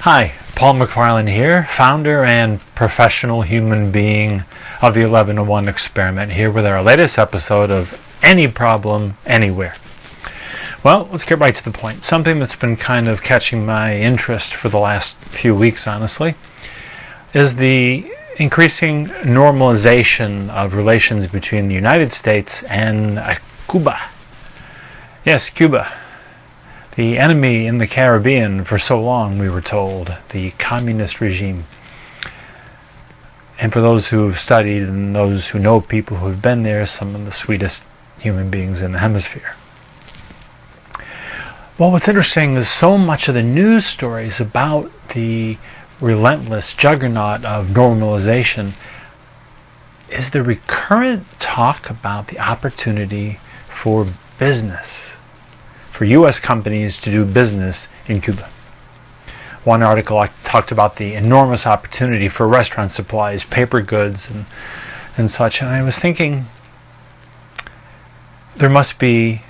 Hi, Paul McFarlane here, founder and professional human being of the 11-to-1 experiment, here with our latest episode of Any Problem, Anywhere. Well, let's get right to the point. Something that's been kind of catching my interest for the last few weeks, honestly, is the increasing normalization of relations between the United States and Cuba. Yes, Cuba. The enemy in the Caribbean for so long, we were told, the communist regime. And for those who have studied and those who know people who have been there, some of the sweetest human beings in the hemisphere. Well, what's interesting is so much of the news stories about the relentless juggernaut of normalization is the recurrent talk about the opportunity for business, for US companies to do business in Cuba. One article talked about the enormous opportunity for restaurant supplies, paper goods, and such, and I was thinking there must be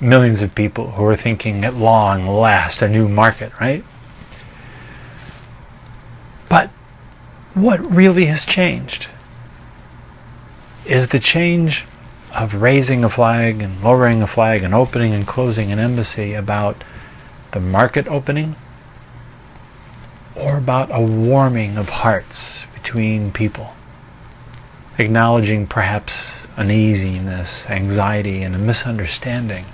millions of people who are thinking at long last a new market, right? But what really has changed? Is the change of raising a flag and lowering a flag and opening and closing an embassy about the market opening, or about a warming of hearts between people, acknowledging perhaps uneasiness, anxiety, and a misunderstanding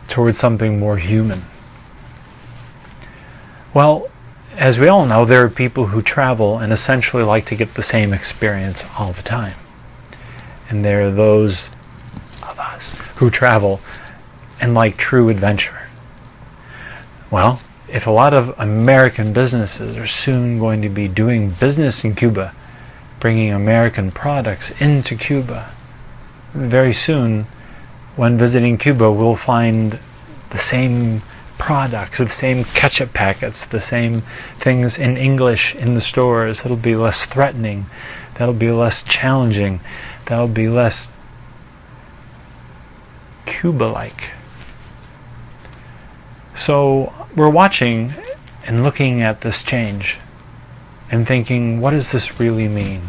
towards something more human? Well, as we all know, there are people who travel and essentially like to get the same experience all the time. And there are those of us who travel and like true adventure. Well, if a lot of American businesses are soon going to be doing business in Cuba, bringing American products into Cuba, very soon, when visiting Cuba, we'll find the same products, the same ketchup packets, the same things in English in the stores. It'll be less threatening. That'll be less challenging. That'll be less Cuba-like. So we're watching and looking at this change and thinking, what does this really mean?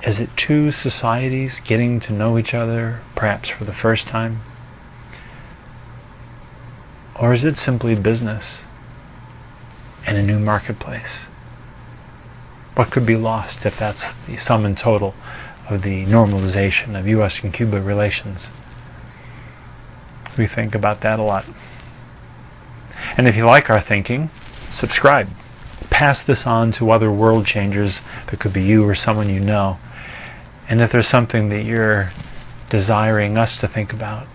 Is it two societies getting to know each other, perhaps for the first time? Or is it simply business and a new marketplace? What could be lost if that's the sum and total of the normalization of US and Cuba relations? We think about that a lot. And if you like our thinking, subscribe. Pass this on to other world changers. That could be you or someone you know. And if there's something that you're desiring us to think about,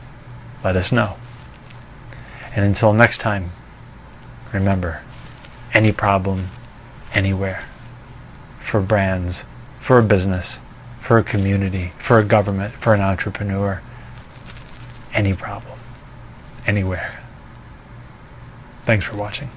let us know. And until next time, remember, any problem, anywhere. For brands, for a business, for a community, for a government, for an entrepreneur. Any problem, anywhere. Thanks for watching.